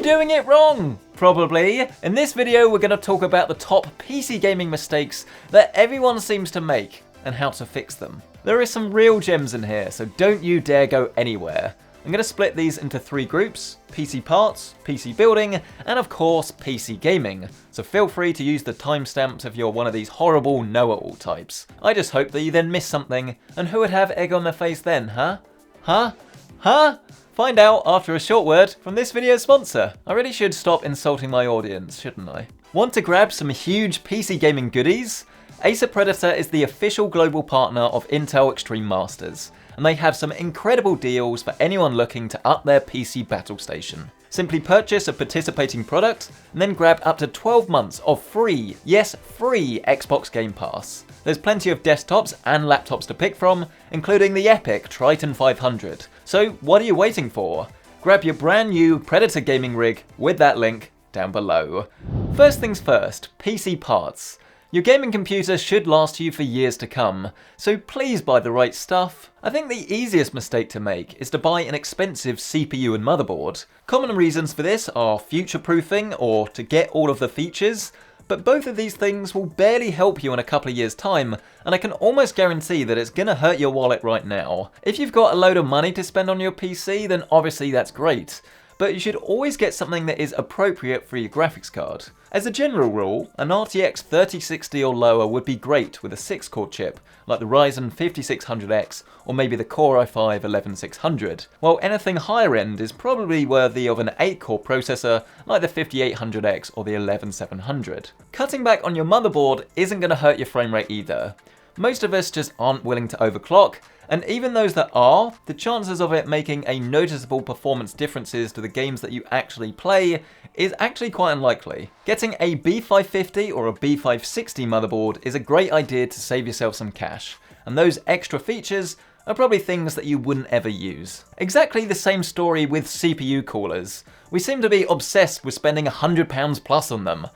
doing it wrong? Probably. In this video, we're going to talk about the top PC gaming mistakes that everyone seems to make and how to fix them. There is some real gems in here, so don't you dare go anywhere. I'm going to split these into 3 groups: PC parts, PC building, and of course PC gaming. So feel free to use the timestamps if you're one of these horrible know-it-all types. I just hope that you then miss something, and who would have egg on their face then, huh? Huh? Huh? Find out after a short word from this video's sponsor. I really should stop insulting my audience, shouldn't I? Want to grab some huge PC gaming goodies? Acer Predator is the official global partner of Intel Extreme Masters, and they have some incredible deals for anyone looking to up their PC battle station. Simply purchase a participating product and then grab up to 12 months of free, yes free, Xbox Game Pass. There's plenty of desktops and laptops to pick from, including the epic Triton 500. So what are you waiting for? Grab your brand new Predator gaming rig with that link down below. First things first, PC parts. Your gaming computer should last you for years to come, so please buy the right stuff. I think the easiest mistake to make is to buy an expensive CPU and motherboard. Common reasons for this are future-proofing or to get all of the features, but both of these things will barely help you in a couple of years' time, and I can almost guarantee that it's gonna hurt your wallet right now. If you've got a load of money to spend on your PC, then obviously that's great. But you should always get something that is appropriate for your graphics card. As a general rule, an RTX 3060 or lower would be great with a 6-core chip, like the Ryzen 5600X or maybe the Core i5 11600, while anything higher end is probably worthy of an 8-core processor like the 5800X or the 11700. Cutting back on your motherboard isn't going to hurt your frame rate either. Most of us just aren't willing to overclock, and even those that are, the chances of it making a noticeable performance differences to the games that you actually play is actually quite unlikely. Getting a B550 or a B560 motherboard is a great idea to save yourself some cash, and those extra features are probably things that you wouldn't ever use. Exactly the same story with CPU coolers. We seem to be obsessed with spending £100 plus on them.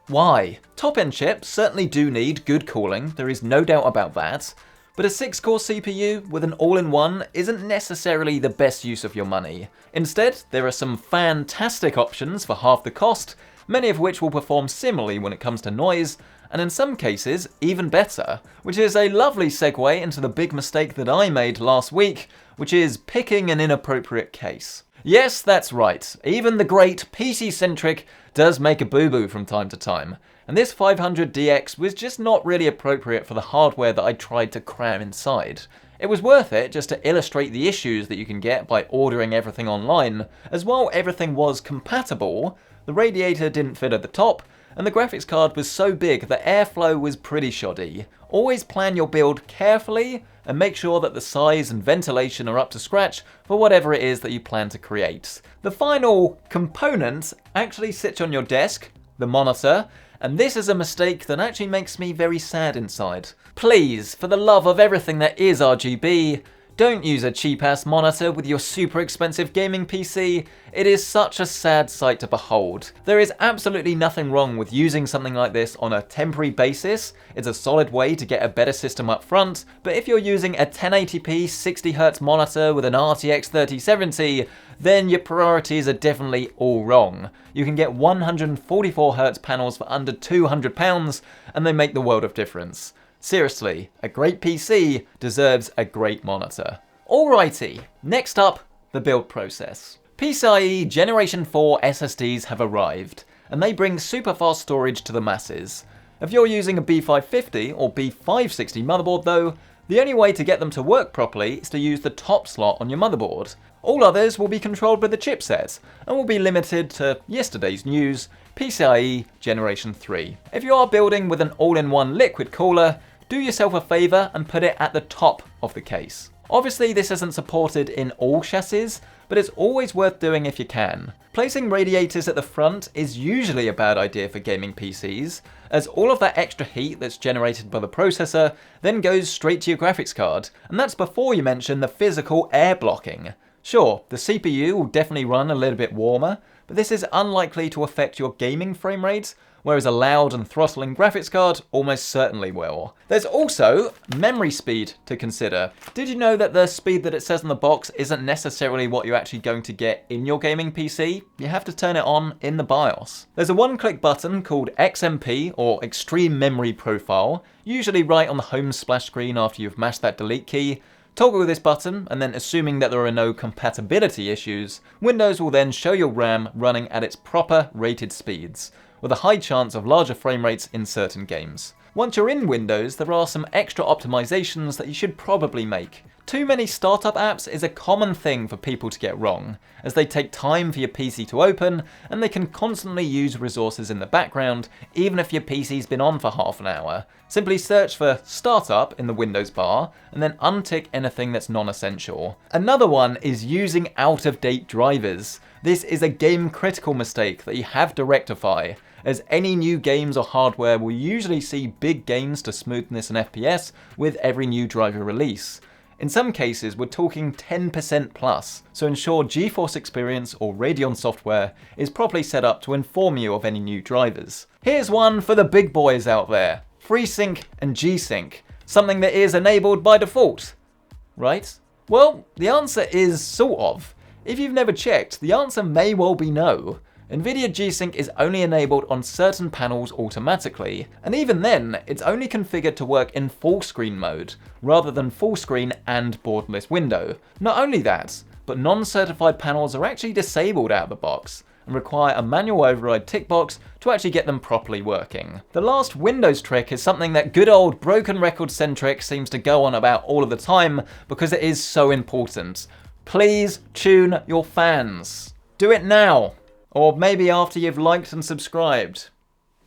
Why? Top-end chips certainly do need good cooling, there is no doubt about that, but a 6-core CPU with an all-in-one isn't necessarily the best use of your money. Instead, there are some fantastic options for half the cost, many of which will perform similarly when it comes to noise, and in some cases, even better. Which is a lovely segue into the big mistake that I made last week, which is picking an inappropriate case. Yes, that's right, even the great PC Centric does make a boo-boo from time to time, and this 500DX was just not really appropriate for the hardware that I tried to cram inside. It was worth it just to illustrate the issues that you can get by ordering everything online, as while everything was compatible, the radiator didn't fit at the top, and the graphics card was so big that airflow was pretty shoddy. Always plan your build carefully and make sure that the size and ventilation are up to scratch for whatever it is that you plan to create. The final component actually sits on your desk, the monitor, and this is a mistake that actually makes me very sad inside. Please, for the love of everything that is RGB, don't use a cheap-ass monitor with your super expensive gaming PC. It is such a sad sight to behold. There is absolutely nothing wrong with using something like this on a temporary basis. It's a solid way to get a better system up front, but if you're using a 1080p 60Hz monitor with an RTX 3070, then your priorities are definitely all wrong. You can get 144Hz panels for under £200, and they make the world of difference. Seriously, a great PC deserves a great monitor. Alrighty, next up, the build process. PCIe Generation 4 SSDs have arrived, and they bring super fast storage to the masses. If you're using a B550 or B560 motherboard though, the only way to get them to work properly is to use the top slot on your motherboard. All others will be controlled by the chipset, and will be limited to yesterday's news, PCIe Generation 3. If you are building with an all-in-one liquid cooler, do yourself a favour and put it at the top of the case. Obviously this isn't supported in all chassis, but it's always worth doing if you can. Placing radiators at the front is usually a bad idea for gaming PCs, as all of that extra heat that's generated by the processor then goes straight to your graphics card, and that's before you mention the physical air blocking. Sure, the CPU will definitely run a little bit warmer, but this is unlikely to affect your gaming frame rate, whereas a loud and throttling graphics card almost certainly will. There's also memory speed to consider. Did you know that the speed that it says on the box isn't necessarily what you're actually going to get in your gaming PC? You have to turn it on in the BIOS. There's a one-click button called XMP, or Extreme Memory Profile, usually right on the home splash screen after you've mashed that delete key. Toggle this button, and then assuming that there are no compatibility issues, Windows will then show your RAM running at its proper rated speeds, with a high chance of larger frame rates in certain games. Once you're in Windows, there are some extra optimizations that you should probably make. Too many startup apps is a common thing for people to get wrong, as they take time for your PC to open, and they can constantly use resources in the background, even if your PC's been on for half an hour. Simply search for Startup in the Windows bar, and then untick anything that's non-essential. Another one is using out-of-date drivers. This is a game-critical mistake that you have to rectify, as any new games or hardware will usually see big gains to smoothness and FPS with every new driver release. In some cases, we're talking 10% plus, so ensure GeForce Experience or Radeon software is properly set up to inform you of any new drivers. Here's one for the big boys out there: FreeSync and G-Sync, something that is enabled by default. Right? Well, the answer is sort of. If you've never checked, the answer may well be no. NVIDIA G-Sync is only enabled on certain panels automatically, and even then, it's only configured to work in full screen mode, rather than full screen and borderless window. Not only that, but non-certified panels are actually disabled out of the box, and require a manual override tick box to actually get them properly working. The last Windows trick is something that good old Broken Record Centric seems to go on about all of the time, because it is so important. Please tune your fans. Do it now. Or maybe after you've liked and subscribed.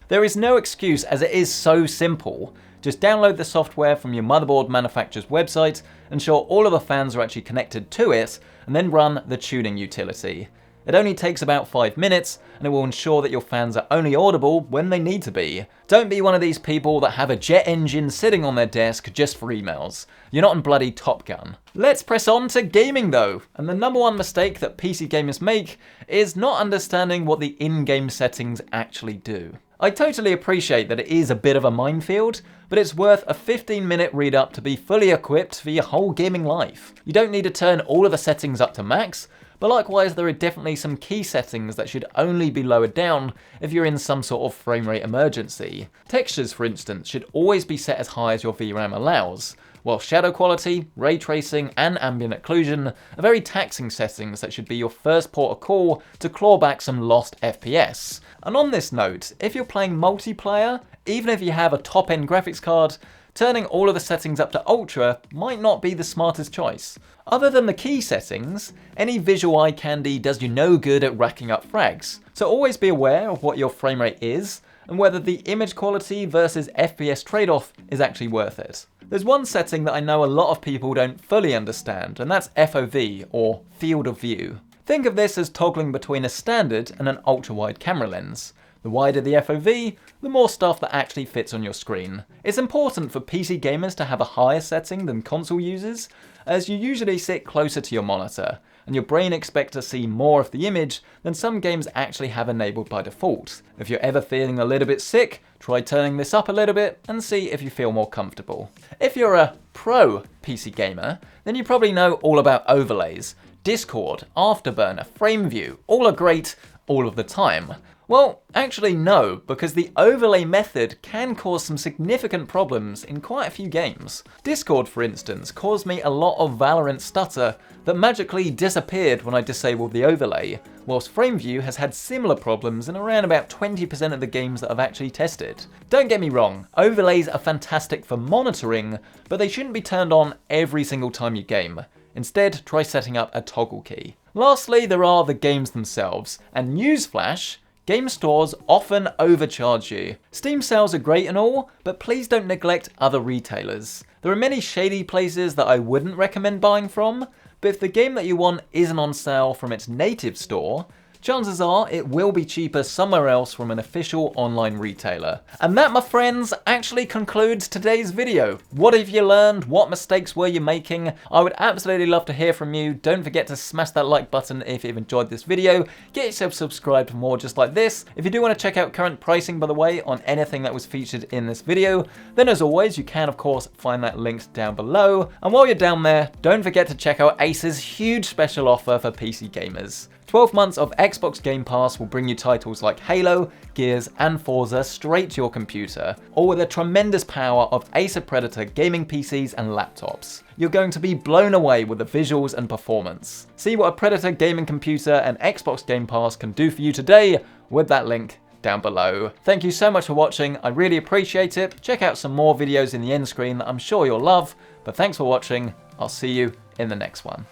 There is no excuse, as it is so simple. Just download the software from your motherboard manufacturer's website, ensure all of the fans are actually connected to it, and then run the tuning utility. It only takes about 5 minutes, and it will ensure that your fans are only audible when they need to be. Don't be one of these people that have a jet engine sitting on their desk just for emails. You're not in bloody Top Gun. Let's press on to gaming though, and the number one mistake that PC gamers make is not understanding what the in-game settings actually do. I totally appreciate that it is a bit of a minefield, but it's worth a 15-minute read up to be fully equipped for your whole gaming life. You don't need to turn all of the settings up to max, but likewise there are definitely some key settings that should only be lowered down if you're in some sort of frame rate emergency. Textures, for instance, should always be set as high as your VRAM allows, while shadow quality, ray tracing, and ambient occlusion are very taxing settings that should be your first port of call to claw back some lost FPS. And on this note, if you're playing multiplayer, even if you have a top-end graphics card, turning all of the settings up to Ultra might not be the smartest choice. Other than the key settings, any visual eye candy does you no good at racking up frags, so always be aware of what your frame rate is, and whether the image quality versus FPS trade-off is actually worth it. There's one setting that I know a lot of people don't fully understand, and that's FOV, or field of view. Think of this as toggling between a standard and an ultra-wide camera lens. The wider the FOV, the more stuff that actually fits on your screen. It's important for PC gamers to have a higher setting than console users, as you usually sit closer to your monitor, and your brain expects to see more of the image than some games actually have enabled by default. If you're ever feeling a little bit sick, try turning this up a little bit and see if you feel more comfortable. If you're a pro PC gamer, then you probably know all about overlays. Discord, Afterburner, FrameView, all are great all of the time. Well, actually no, because the overlay method can cause some significant problems in quite a few games. Discord, for instance, caused me a lot of Valorant stutter that magically disappeared when I disabled the overlay, whilst FrameView has had similar problems in around about 20% of the games that I've actually tested. Don't get me wrong, overlays are fantastic for monitoring, but they shouldn't be turned on every single time you game. Instead, try setting up a toggle key. Lastly, there are the games themselves, and newsflash, game stores often overcharge you. Steam sales are great and all, but please don't neglect other retailers. There are many shady places that I wouldn't recommend buying from, but if the game that you want isn't on sale from its native store, chances are it will be cheaper somewhere else from an official online retailer. And that, my friends, actually concludes today's video. What have you learned? What mistakes were you making? I would absolutely love to hear from you. Don't forget to smash that like button if you've enjoyed this video. Get yourself subscribed for more just like this. If you do want to check out current pricing, by the way, on anything that was featured in this video, then as always, you can of course find that linked down below. And while you're down there, don't forget to check out Ace's huge special offer for PC gamers. 12 months of Xbox Game Pass will bring you titles like Halo, Gears, and Forza straight to your computer, all with the tremendous power of Acer Predator gaming PCs and laptops. You're going to be blown away with the visuals and performance. See what a Predator gaming computer and Xbox Game Pass can do for you today with that link down below. Thank you so much for watching, I really appreciate it. Check out some more videos in the end screen that I'm sure you'll love, but thanks for watching, I'll see you in the next one.